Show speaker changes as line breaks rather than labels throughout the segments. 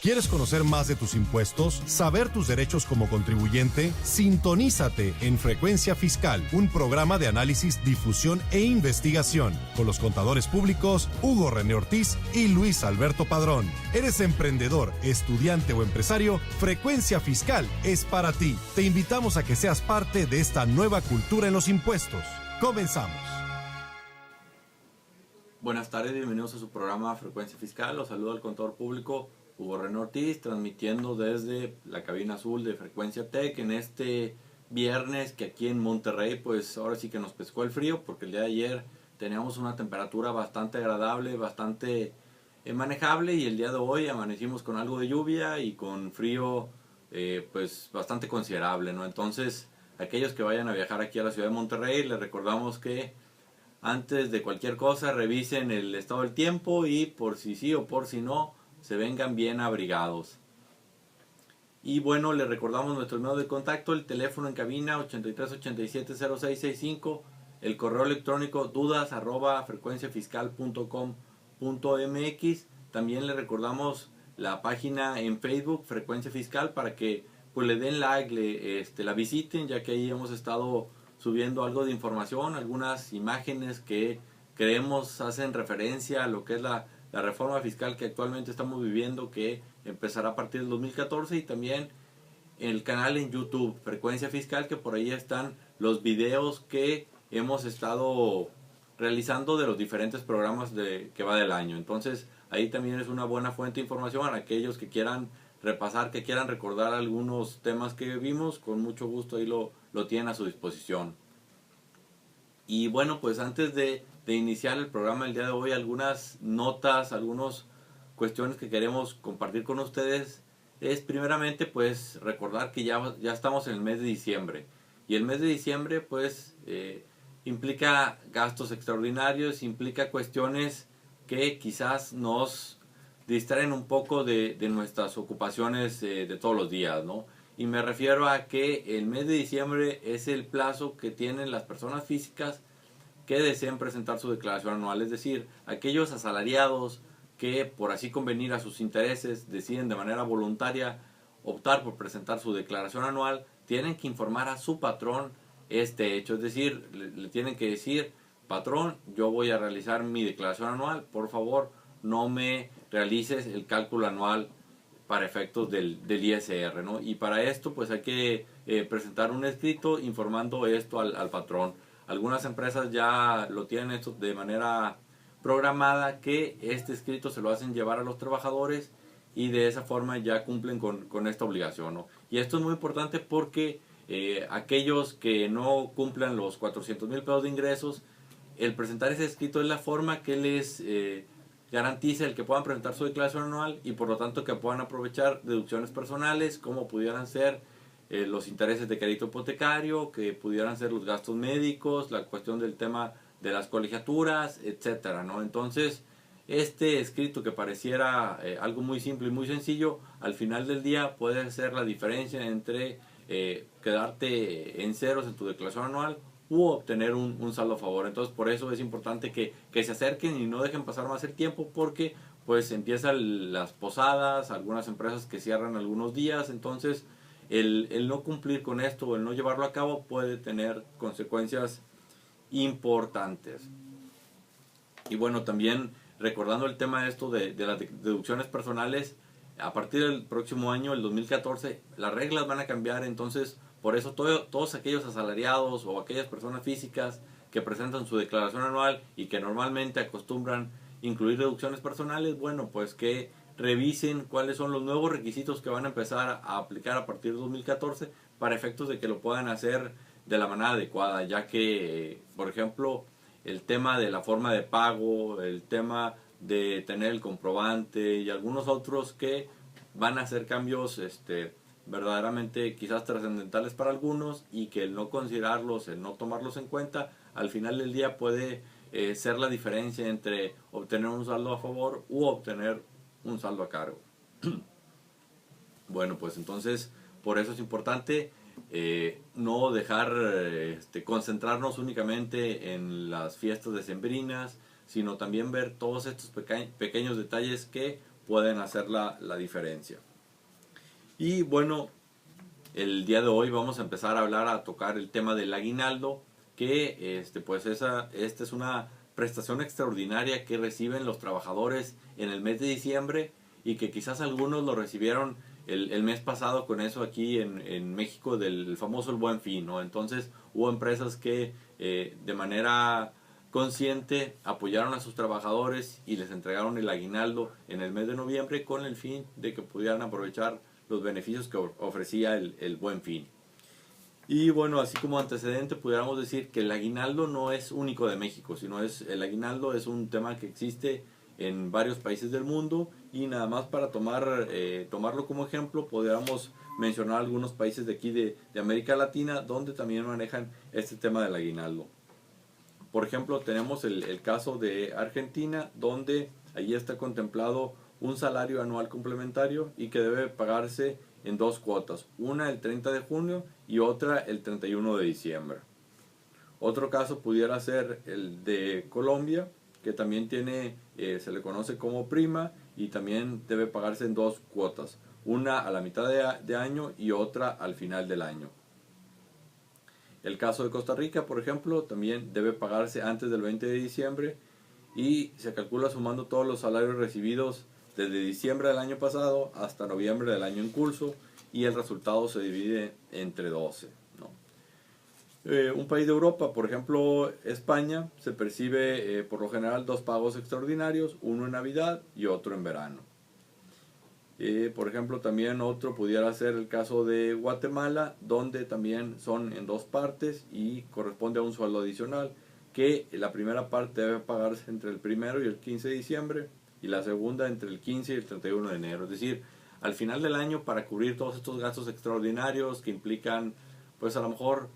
¿Quieres conocer más de tus impuestos? ¿Saber tus derechos como contribuyente? Sintonízate en Frecuencia Fiscal, un programa de análisis, difusión e investigación, con los contadores públicos Hugo René Ortiz y Luis Alberto Padrón. ¿Eres emprendedor, estudiante o empresario? Frecuencia Fiscal es para ti. Te invitamos a que seas parte de esta nueva cultura en los impuestos. Comenzamos.
Buenas tardes, bienvenidos a su programa Frecuencia Fiscal. Los saluda el contador público Hugo René Ortiz, transmitiendo desde la cabina azul de Frecuencia Tech en este viernes que aquí en Monterrey pues ahora sí que nos pescó el frío, porque el día de ayer teníamos una temperatura bastante agradable, bastante manejable, y el día de hoy amanecimos con algo de lluvia y con frío pues bastante considerable, ¿no? Entonces, aquellos que vayan a viajar aquí a la ciudad de Monterrey, les recordamos que antes de cualquier cosa revisen el estado del tiempo y por si sí o por si no, se vengan bien abrigados. Y bueno, les recordamos nuestro número de contacto, el teléfono en cabina 83870665, el correo electrónico dudas@frecuenciafiscal.com.mx. También les recordamos la página en Facebook Frecuencia Fiscal para que pues le den like, la visiten, ya que ahí hemos estado subiendo algo de información, algunas imágenes que creemos hacen referencia a lo que es la reforma fiscal que actualmente estamos viviendo, que empezará a partir del 2014, y también el canal en YouTube Frecuencia Fiscal, que por ahí están los videos que hemos estado realizando de los diferentes programas que va del año. Entonces ahí también es una buena fuente de información a aquellos que quieran repasar, que quieran recordar algunos temas que vimos, con mucho gusto ahí lo tienen a su disposición. Y bueno, pues antes de iniciar el programa el día de hoy, algunas notas, algunas cuestiones que queremos compartir con ustedes. Es primeramente pues recordar que ya estamos en el mes de diciembre, y el mes de diciembre pues implica gastos extraordinarios, implica cuestiones que quizás nos distraen un poco de nuestras ocupaciones de todos los días, ¿no? Y me refiero a que el mes de diciembre es el plazo que tienen las personas físicas que deseen presentar su declaración anual, es decir, aquellos asalariados que por así convenir a sus intereses deciden de manera voluntaria optar por presentar su declaración anual, tienen que informar a su patrón este hecho, es decir, le tienen que decir: patrón, yo voy a realizar mi declaración anual, por favor no me realices el cálculo anual para efectos del ISR, ¿no? Y para esto pues hay que presentar un escrito informando esto al patrón. Algunas empresas ya lo tienen esto de manera programada, que este escrito se lo hacen llevar a los trabajadores y de esa forma ya cumplen con esta obligación, ¿no? Y esto es muy importante porque aquellos que no cumplan los 400,000 pesos de ingresos, el presentar ese escrito es la forma que les garantiza el que puedan presentar su declaración anual, y por lo tanto que puedan aprovechar deducciones personales como pudieran ser los intereses de crédito hipotecario, que pudieran ser los gastos médicos, la cuestión del tema de las colegiaturas, etcétera, ¿no? Entonces, este escrito que pareciera algo muy simple y muy sencillo, al final del día puede ser la diferencia entre quedarte en ceros en tu declaración anual u obtener un saldo a favor. Entonces, por eso es importante que se acerquen y no dejen pasar más el tiempo, porque pues empiezan las posadas, algunas empresas que cierran algunos días. Entonces el no cumplir con esto o el no llevarlo a cabo puede tener consecuencias importantes. Y bueno, también recordando el tema de esto de las deducciones personales, a partir del próximo año, el 2014, las reglas van a cambiar. Entonces por eso todos aquellos asalariados o aquellas personas físicas que presentan su declaración anual y que normalmente acostumbran incluir deducciones personales, bueno, pues que revisen cuáles son los nuevos requisitos que van a empezar a aplicar a partir de 2014, para efectos de que lo puedan hacer de la manera adecuada, ya que, por ejemplo, el tema de la forma de pago, el tema de tener el comprobante y algunos otros que van a hacer cambios verdaderamente quizás trascendentales para algunos, y que el no considerarlos, el no tomarlos en cuenta, al final del día puede ser la diferencia entre obtener un saldo a favor u obtener un saldo a cargo. Bueno, pues entonces por eso es importante no dejar concentrarnos únicamente en las fiestas decembrinas, sino también ver todos estos pequeños detalles que pueden hacer la diferencia. Y bueno, el día de hoy vamos a empezar a tocar el tema del aguinaldo, que esta es una prestación extraordinaria que reciben los trabajadores en el mes de diciembre y que quizás algunos lo recibieron el mes pasado con eso aquí en México del famoso el Buen Fin, ¿no? Entonces hubo empresas que de manera consciente apoyaron a sus trabajadores y les entregaron el aguinaldo en el mes de noviembre con el fin de que pudieran aprovechar los beneficios que ofrecía el Buen Fin. Y bueno, así como antecedente pudiéramos decir que el aguinaldo no es único de México, sino el aguinaldo es un tema que existe en varios países del mundo, y nada más para tomarlo como ejemplo podríamos mencionar algunos países de aquí de América Latina donde también manejan este tema del aguinaldo. Por ejemplo, tenemos el caso de Argentina, donde allí está contemplado un salario anual complementario y que debe pagarse en dos cuotas, una el 30 de junio y otra el 31 de diciembre. Otro caso pudiera ser el de Colombia, que también tiene, se le conoce como prima, y también debe pagarse en dos cuotas, una a la mitad de año y otra al final del año. El caso de Costa Rica, por ejemplo, también debe pagarse antes del 20 de diciembre y se calcula sumando todos los salarios recibidos desde diciembre del año pasado hasta noviembre del año en curso, y el resultado se divide entre 12, ¿no? Un país de Europa, por ejemplo España, se percibe por lo general dos pagos extraordinarios, uno en Navidad y otro en verano. Por ejemplo, también otro pudiera ser el caso de Guatemala, donde también son en dos partes y corresponde a un sueldo adicional, que la primera parte debe pagarse entre el 1 y el 15 de diciembre y la segunda entre el 15 y el 31 de enero. Es decir, al final del año, para cubrir todos estos gastos extraordinarios que implican, pues a lo mejor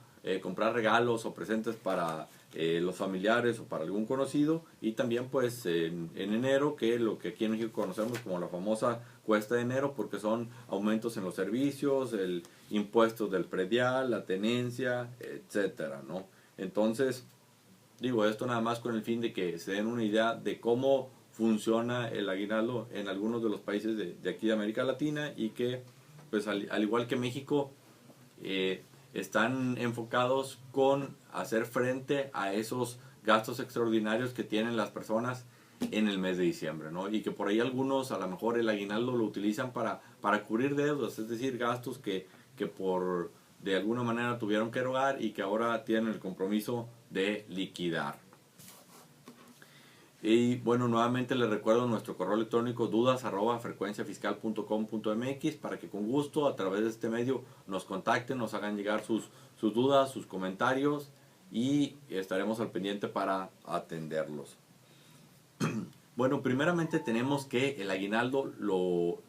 comprar regalos o presentes para los familiares o para algún conocido, y también pues en enero, que lo que aquí en México conocemos como la famosa cuesta de enero, porque son aumentos en los servicios, el impuesto del predial, la tenencia, etcétera, ¿no? Entonces, digo esto nada más con el fin de que se den una idea de cómo funciona el aguinaldo en algunos de los países de aquí de América Latina, y que pues al igual que México están enfocados con hacer frente a esos gastos extraordinarios que tienen las personas en el mes de diciembre, ¿no? Y que por ahí algunos a lo mejor el aguinaldo lo utilizan para cubrir deudas, es decir, gastos que por de alguna manera tuvieron que erogar y que ahora tienen el compromiso de liquidar. Y bueno, nuevamente les recuerdo nuestro correo electrónico dudas@frecuenciafiscal.com.mx para que con gusto a través de este medio nos contacten, nos hagan llegar sus dudas, sus comentarios, y estaremos al pendiente para atenderlos. Bueno, primeramente tenemos que el aguinaldo lo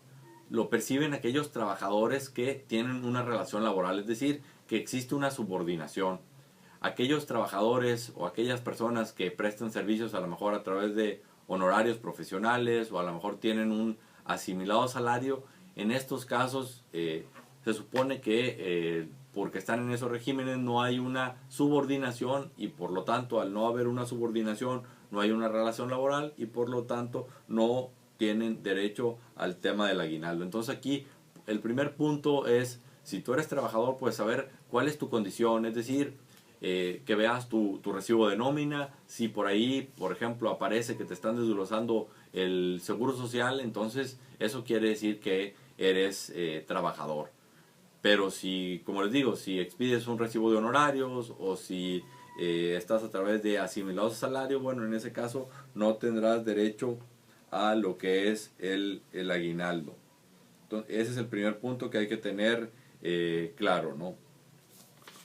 perciben aquellos trabajadores que tienen una relación laboral, es decir, que existe una subordinación. Aquellos trabajadores o aquellas personas que prestan servicios a lo mejor a través de honorarios profesionales, o a lo mejor tienen un asimilado salario, en estos casos se supone que porque están en esos regímenes no hay una subordinación, y por lo tanto al no haber una subordinación no hay una relación laboral, y por lo tanto no tienen derecho al tema del aguinaldo. Entonces aquí el primer punto es, si tú eres trabajador, pues saber cuál es tu condición, es decir, que veas tu recibo de nómina. Si por ahí, por ejemplo, aparece que te están desglosando el seguro social, entonces eso quiere decir que eres trabajador. Pero si, como les digo, si expides un recibo de honorarios, o si estás a través de asimilados de salario, bueno, en ese caso no tendrás derecho a lo que es el aguinaldo. Entonces, ese es el primer punto que hay que tener claro, ¿no?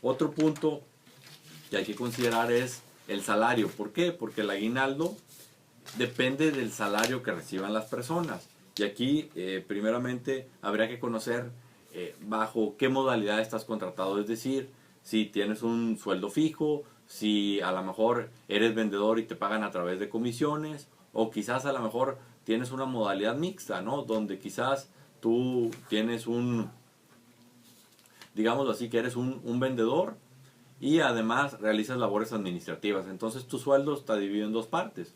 Otro punto que hay que considerar es el salario. ¿Por qué? Porque el aguinaldo depende del salario que reciban las personas. Y aquí, primeramente, habría que conocer bajo qué modalidad estás contratado. Es decir, si tienes un sueldo fijo, si a lo mejor eres vendedor y te pagan a través de comisiones, o quizás a lo mejor tienes una modalidad mixta, ¿no? Donde quizás tú tienes digámoslo así, que eres un vendedor y además realizas labores administrativas. Entonces tu sueldo está dividido en dos partes.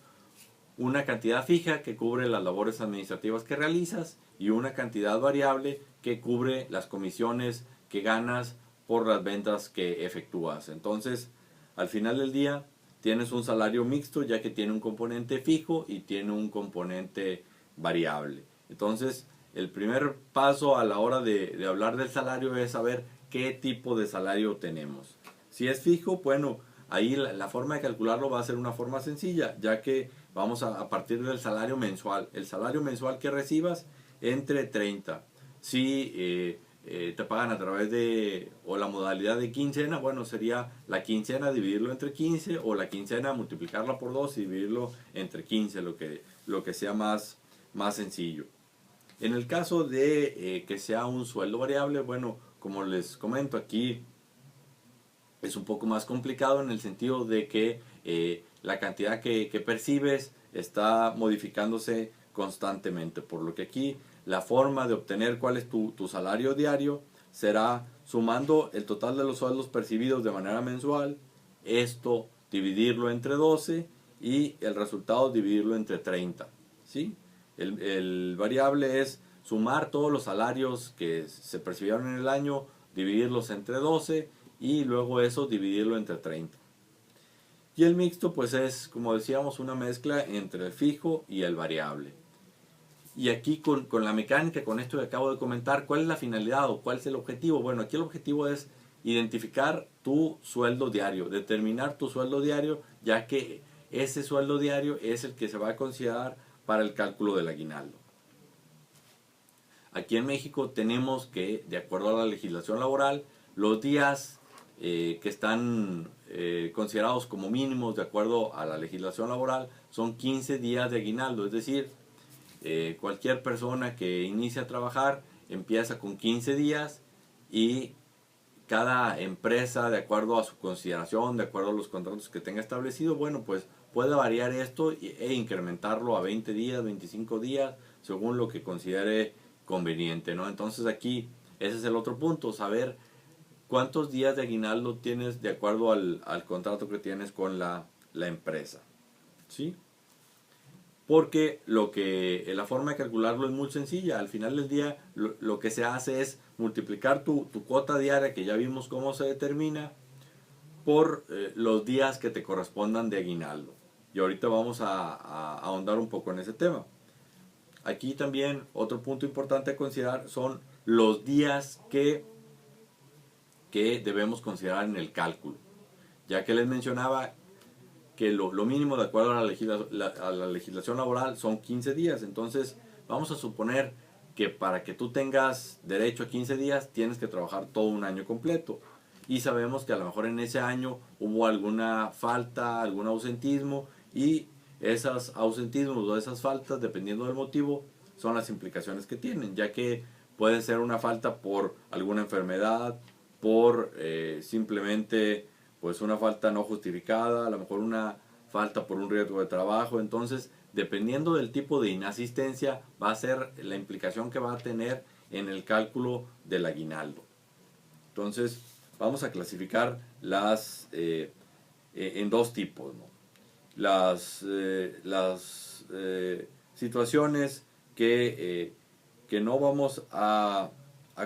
una cantidad fija que cubre las labores administrativas que realizas y una cantidad variable que cubre las comisiones que ganas por las ventas que efectúas. Entonces, al final del día, tienes un salario mixto ya que tiene un componente fijo y tiene un componente variable. Entonces, el primer paso a la hora de hablar del salario es saber qué tipo de salario tenemos. Si es fijo, bueno, ahí la forma de calcularlo va a ser una forma sencilla, ya que vamos a partir del salario mensual. El salario mensual que recibas entre 30. Si te pagan a través de, o la modalidad de quincena, bueno, sería la quincena dividirlo entre 15 o la quincena multiplicarla por 2 y dividirlo entre 15, lo que sea más sencillo. En el caso de que sea un sueldo variable, bueno, como les comento aquí, es un poco más complicado en el sentido de que la cantidad que percibes está modificándose constantemente, por lo que aquí la forma de obtener cuál es tu salario diario será sumando el total de los sueldos percibidos de manera mensual, esto dividirlo entre 12 y el resultado dividirlo entre 30, ¿sí? El variable es sumar todos los salarios que se percibieron en el año, dividirlos entre 12 y luego eso dividirlo entre 30. Y el mixto pues es, como decíamos, una mezcla entre el fijo y el variable. Y aquí con la mecánica, con esto que acabo de comentar, ¿cuál es la finalidad o cuál es el objetivo? Bueno, aquí el objetivo es identificar tu sueldo diario, determinar tu sueldo diario, ya que ese sueldo diario es el que se va a considerar para el cálculo del aguinaldo. Aquí en México tenemos que, de acuerdo a la legislación laboral, los días que están considerados como mínimos de acuerdo a la legislación laboral son 15 días de aguinaldo, es decir, cualquier persona que inicia a trabajar empieza con 15 días y cada empresa, de acuerdo a su consideración, de acuerdo a los contratos que tenga establecido, bueno, pues puede variar esto e incrementarlo a 20 días, 25 días, según lo que considere conveniente, ¿no? Entonces aquí ese es el otro punto, saber cuántos días de aguinaldo tienes de acuerdo al contrato que tienes con la empresa, ¿sí? Porque la forma de calcularlo es muy sencilla. Al final del día lo que se hace es multiplicar tu cuota diaria, que ya vimos cómo se determina, por los días que te correspondan de aguinaldo. Y ahorita vamos a ahondar un poco en ese tema. Aquí también otro punto importante a considerar son los días que debemos considerar en el cálculo. Ya que les mencionaba que lo mínimo de acuerdo a la legislación laboral son 15 días. Entonces vamos a suponer que para que tú tengas derecho a 15 días tienes que trabajar todo un año completo. Y sabemos que a lo mejor en ese año hubo alguna falta, algún ausentismo, y esos ausentismos o esas faltas, dependiendo del motivo, son las implicaciones que tienen, ya que puede ser una falta por alguna enfermedad, por simplemente pues una falta no justificada, a lo mejor una falta por un riesgo de trabajo. Entonces, dependiendo del tipo de inasistencia, va a ser la implicación que va a tener en el cálculo del aguinaldo. Entonces, vamos a clasificar en dos tipos, ¿no? Las situaciones que no vamos a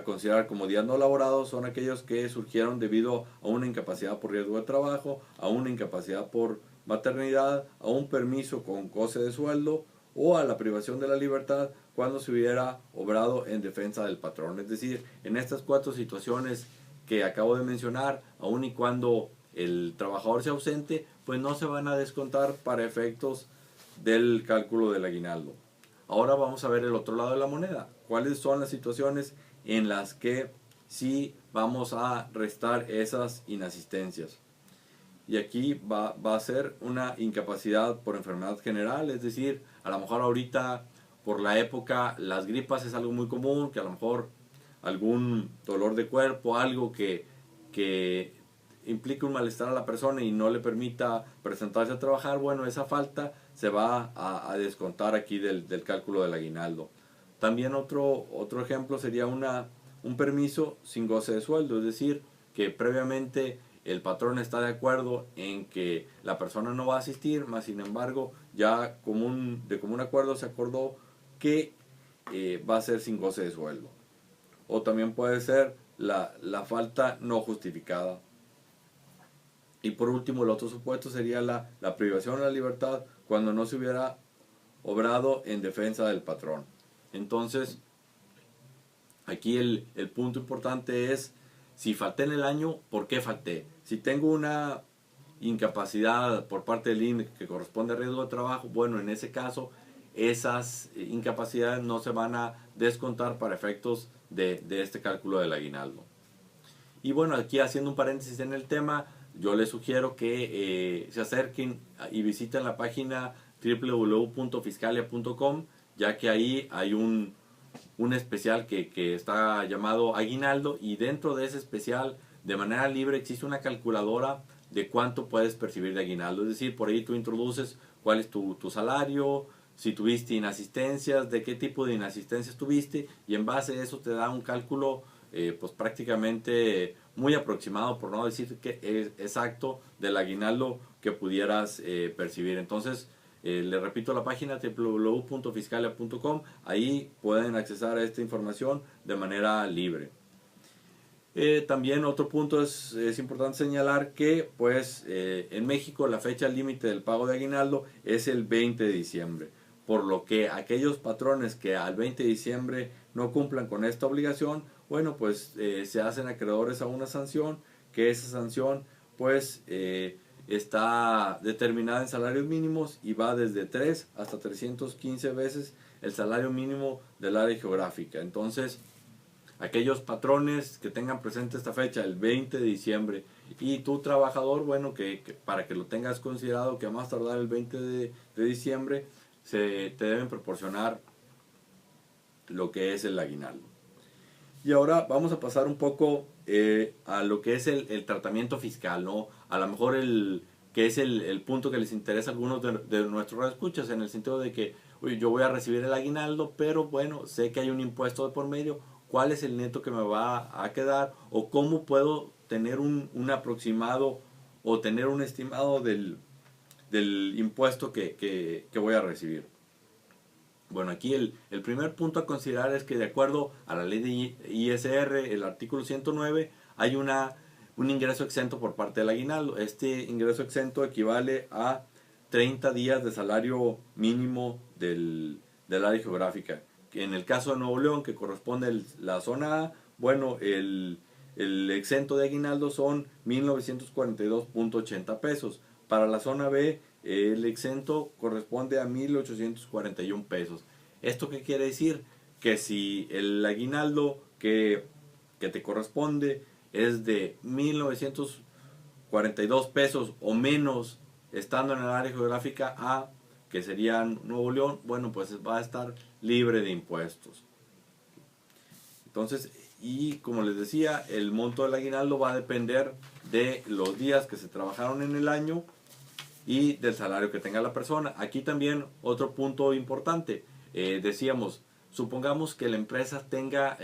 considerar como días no laborados son aquellos que surgieron debido a una incapacidad por riesgo de trabajo, a una incapacidad por maternidad, a un permiso con goce de sueldo o a la privación de la libertad cuando se hubiera obrado en defensa del patrón. Es decir, en estas 4 situaciones que acabo de mencionar, aun y cuando el trabajador sea ausente, pues no se van a descontar para efectos del cálculo del aguinaldo. Ahora vamos a ver el otro lado de la moneda. ¿Cuáles son las situaciones en las que sí vamos a restar esas inasistencias? Y aquí va a ser una incapacidad por enfermedad general, es decir, a lo mejor ahorita por la época las gripas es algo muy común, que a lo mejor algún dolor de cuerpo, algo que implique un malestar a la persona y no le permita presentarse a trabajar, bueno, esa falta se va a descontar aquí del cálculo del aguinaldo. También otro ejemplo sería un permiso sin goce de sueldo, es decir, que previamente el patrón está de acuerdo en que la persona no va a asistir, más sin embargo ya de común acuerdo se acordó que va a ser sin goce de sueldo. O también puede ser la falta no justificada. Y por último, el otro supuesto sería la privación de la libertad cuando no se hubiera obrado en defensa del patrón. Entonces, aquí el punto importante es, si falté en el año, ¿por qué falté? Si tengo una incapacidad por parte del INE que corresponde a riesgo de trabajo, bueno, en ese caso, esas incapacidades no se van a descontar para efectos de este cálculo del aguinaldo. Y bueno, aquí haciendo un paréntesis en el tema, yo les sugiero que se acerquen y visiten la página www.fiscalia.com, ya que ahí hay un especial que está llamado aguinaldo, y dentro de ese especial de manera libre existe una calculadora de cuánto puedes percibir de aguinaldo. Es decir, por ahí tú introduces cuál es tu salario, si tuviste inasistencias, de qué tipo de inasistencias tuviste, y en base a eso te da un cálculo pues prácticamente muy aproximado, por no decir que es exacto, del aguinaldo que pudieras percibir. Entonces, le repito la página www.fiscalia.com, ahí pueden accesar a esta información de manera libre. También otro punto es importante señalar que pues en México la fecha límite del pago de aguinaldo es el 20 de diciembre, por lo que aquellos patrones que al 20 de diciembre no cumplan con esta obligación, bueno, pues se hacen acreedores a una sanción, que esa sanción pues está determinada en salarios mínimos y va desde 3 hasta 315 veces el salario mínimo del área geográfica. Entonces, aquellos patrones que tengan presente esta fecha, el 20 de diciembre, y tu trabajador, bueno, que para que lo tengas considerado, que a más tardar el 20 de diciembre, te deben proporcionar lo que es el aguinaldo. Y ahora vamos a pasar un poco a lo que es el tratamiento fiscal, ¿no? A lo mejor que es el punto que les interesa a algunos de nuestros escuchas, en el sentido de que, oye, yo voy a recibir el aguinaldo, pero bueno, sé que hay un impuesto de por medio. ¿Cuál es el neto que me va a quedar? ¿O cómo puedo tener un aproximado o tener un estimado del impuesto que voy a recibir? Bueno, aquí el primer punto a considerar es que, de acuerdo a la ley de ISR, el artículo 109, hay un ingreso exento por parte del aguinaldo. Este ingreso exento equivale a 30 días de salario mínimo del área geográfica. En el caso de Nuevo León, que corresponde la zona A, bueno, el exento de aguinaldo son 1,942.80 pesos. Para la zona B, el exento corresponde a 1,841 pesos. ¿Esto qué quiere decir? Que si el aguinaldo que te corresponde es de 1,942 pesos o menos, estando en el área geográfica A, que sería Nuevo León, bueno, pues va a estar libre de impuestos. Entonces, y como les decía, el monto del aguinaldo va a depender de los días que se trabajaron en el año y del salario que tenga la persona. Aquí también otro punto importante, decíamos, supongamos que la empresa tenga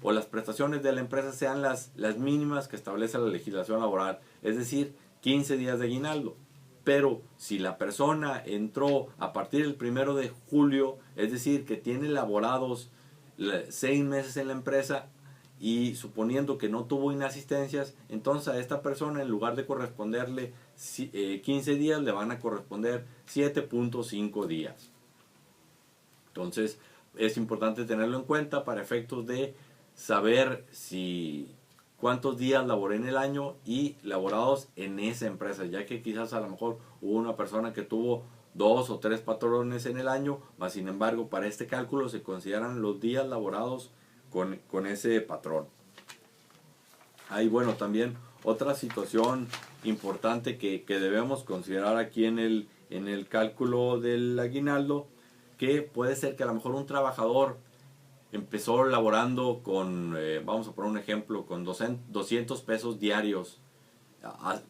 o las prestaciones de la empresa sean las mínimas que establece la legislación laboral, es decir, 15 días de aguinaldo. Pero si la persona entró a partir del 1 de julio, es decir, que tiene laborados 6 meses en la empresa, y suponiendo que no tuvo inasistencias, entonces a esta persona, en lugar de corresponderle 15 días, le van a corresponder 7.5 días. Entonces es importante tenerlo en cuenta para efectos de saber cuántos días laboré en el año y laborados en esa empresa, ya que quizás a lo mejor hubo una persona que tuvo 2 o 3 patrones en el año, mas sin embargo para este cálculo se consideran los días laborados con ese patrón. Hay, bueno, también otra situación importante que debemos considerar aquí en el cálculo del aguinaldo, que puede ser que a lo mejor un trabajador empezó laborando con, vamos a poner un ejemplo, con 200 pesos diarios.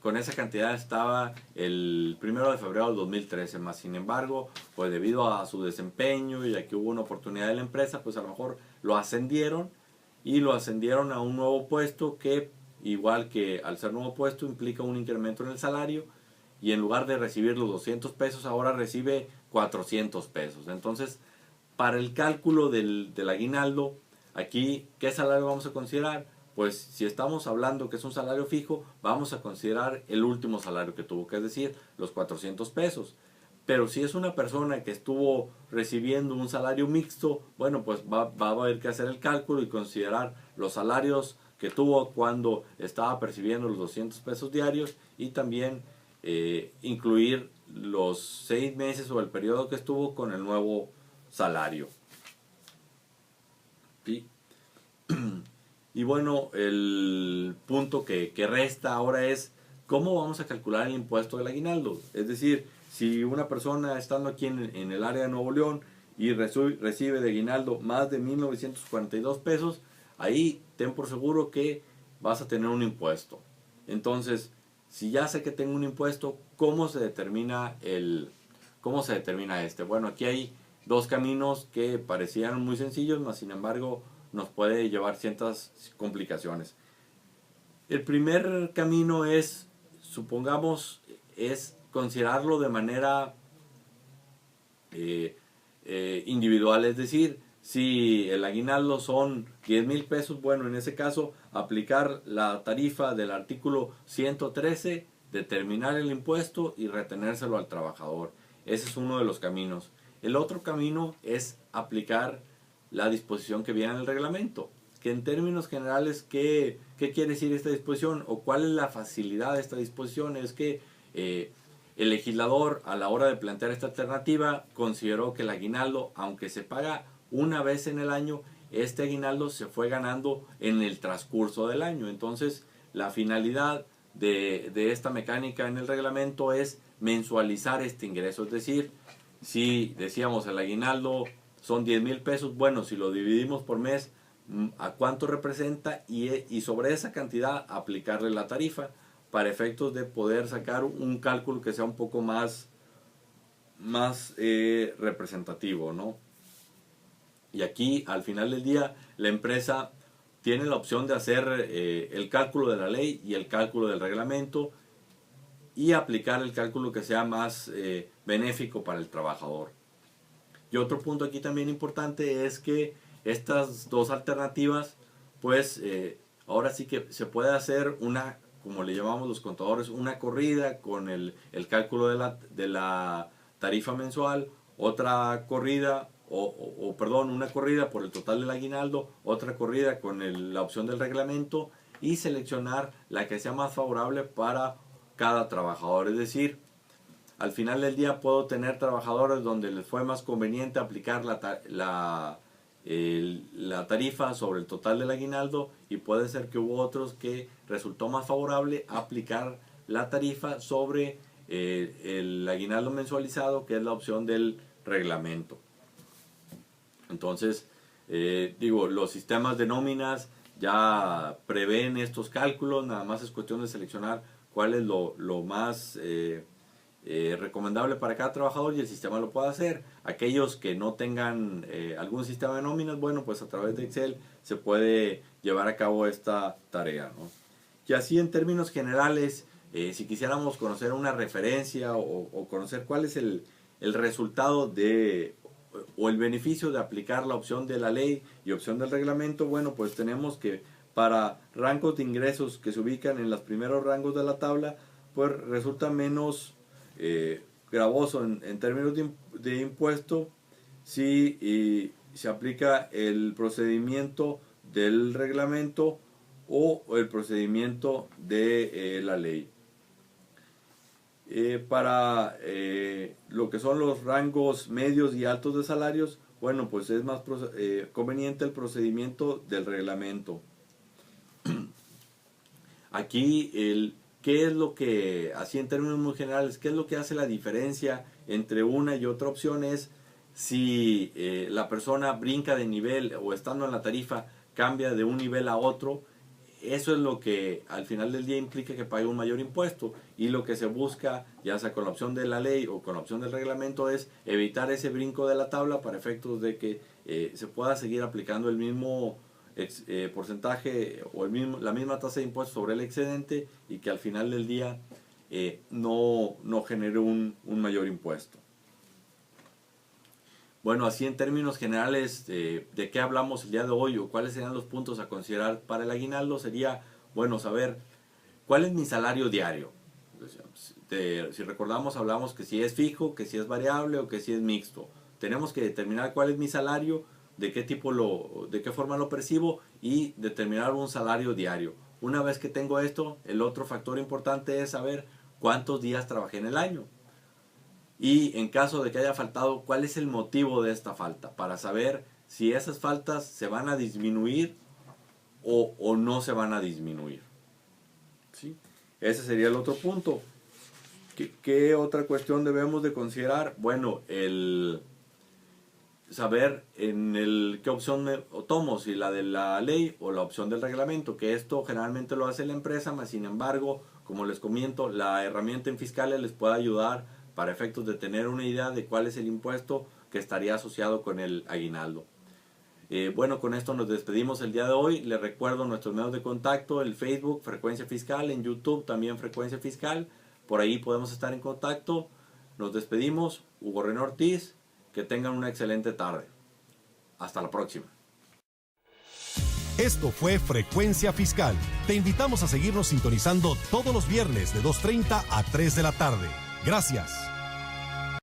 Con esa cantidad estaba el 1 de febrero del 2013, más sin embargo, pues debido a su desempeño y a que hubo una oportunidad de la empresa, pues a lo mejor lo ascendieron a un nuevo puesto que igual que al ser nuevo puesto implica un incremento en el salario, y en lugar de recibir los 200 pesos ahora recibe 400 pesos. Entonces, para el cálculo del aguinaldo, aquí, ¿qué salario vamos a considerar? Pues si estamos hablando que es un salario fijo, vamos a considerar el último salario que tuvo, que es decir, los 400 pesos. Pero si es una persona que estuvo recibiendo un salario mixto, bueno, pues va a haber que hacer el cálculo y considerar los salarios que tuvo cuando estaba percibiendo los 200 pesos diarios, y también incluir los 6 meses o el periodo que estuvo con el nuevo salario. ¿Sí? Y bueno, el punto que resta ahora es cómo vamos a calcular el impuesto del aguinaldo. Es decir, si una persona estando aquí en el área de Nuevo León y recibe de aguinaldo más de 1,942 pesos, ahí ten por seguro que vas a tener un impuesto. Entonces, si ya sé que tengo un impuesto, ¿cómo se determina este? Bueno, aquí hay dos caminos que parecían muy sencillos, mas sin embargo nos puede llevar ciertas complicaciones. El primer camino es, supongamos, es considerarlo de manera individual, es decir, si el aguinaldo son 10,000 pesos, bueno, en ese caso aplicar la tarifa del artículo 113, determinar el impuesto y retenérselo al trabajador. Ese es uno de los caminos. El otro camino es aplicar la disposición que viene en el reglamento, que en términos generales, ¿qué quiere decir esta disposición o cuál es la facilidad de esta disposición? Es que el legislador, a la hora de plantear esta alternativa, consideró que el aguinaldo, aunque se paga una vez en el año, este aguinaldo se fue ganando en el transcurso del año. Entonces, la finalidad de esta mecánica en el reglamento es mensualizar este ingreso. Es decir, si decíamos el aguinaldo son 10,000 pesos, bueno, si lo dividimos por mes, ¿a cuánto representa? Y sobre esa cantidad aplicarle la tarifa para efectos de poder sacar un cálculo que sea un poco más representativo, ¿no? Y aquí, al final del día, la empresa tiene la opción de hacer el cálculo de la ley y el cálculo del reglamento y aplicar el cálculo que sea más benéfico para el trabajador. Y otro punto aquí también importante es que estas dos alternativas, pues ahora sí que se puede hacer una, como le llamamos los contadores, una corrida con el cálculo de la tarifa mensual, otra corrida, una corrida por el total del aguinaldo, otra corrida con la opción del reglamento, y seleccionar la que sea más favorable para cada trabajador. Es decir, al final del día puedo tener trabajadores donde les fue más conveniente aplicar la tarifa sobre el total del aguinaldo, y puede ser que hubo otros que resultó más favorable aplicar la tarifa sobre el aguinaldo mensualizado, que es la opción del reglamento. Entonces, los sistemas de nóminas ya prevén estos cálculos, nada más es cuestión de seleccionar cuál es lo más recomendable para cada trabajador, y el sistema lo puede hacer. Aquellos que no tengan algún sistema de nóminas, bueno, pues a través de Excel se puede llevar a cabo esta tarea, ¿no? Y así, en términos generales, si quisiéramos conocer una referencia o conocer cuál es el resultado o el beneficio de aplicar la opción de la ley y opción del reglamento, bueno, pues tenemos que para rangos de ingresos que se ubican en los primeros rangos de la tabla, pues resulta menos gravoso en términos de impuesto si se aplica el procedimiento del reglamento o el procedimiento de la ley. Para lo que son los rangos medios y altos de salarios, bueno, pues es más conveniente el procedimiento del reglamento. Aquí, ¿qué es lo que, así en términos muy generales, qué es lo que hace la diferencia entre una y otra opción? Es si la persona brinca de nivel o estando en la tarifa cambia de un nivel a otro. Eso es lo que al final del día implica que pague un mayor impuesto, y lo que se busca, ya sea con la opción de la ley o con la opción del reglamento, es evitar ese brinco de la tabla para efectos de que se pueda seguir aplicando el mismo porcentaje o la misma tasa de impuestos sobre el excedente y que al final del día no genere un mayor impuesto. Bueno, así en términos generales, ¿de qué hablamos el día de hoy o cuáles serían los puntos a considerar para el aguinaldo? Sería, bueno, saber cuál es mi salario diario. Si recordamos, hablamos que si es fijo, que si es variable o que si es mixto. Tenemos que determinar cuál es mi salario, de qué forma lo percibo y determinar un salario diario. Una vez que tengo esto, el otro factor importante es saber cuántos días trabajé en el año. Y en caso de que haya faltado, ¿cuál es el motivo de esta falta? Para saber si esas faltas se van a disminuir o no se van a disminuir. ¿Sí? Ese sería el otro punto. ¿Qué otra cuestión debemos de considerar? Bueno, el saber qué opción tomo, si la de la ley o la opción del reglamento, que esto generalmente lo hace la empresa, mas sin embargo, como les comento, la herramienta en Fiscalia les puede ayudar para efectos de tener una idea de cuál es el impuesto que estaría asociado con el aguinaldo. Bueno, con esto nos despedimos el día de hoy. Les recuerdo nuestros medios de contacto, el Facebook, Frecuencia Fiscal, en YouTube también Frecuencia Fiscal. Por ahí podemos estar en contacto. Nos despedimos. Hugo René Ortiz. Que tengan una excelente tarde. Hasta la próxima.
Esto fue Frecuencia Fiscal. Te invitamos a seguirnos sintonizando todos los viernes de 2:30 a 3 de la tarde. Gracias.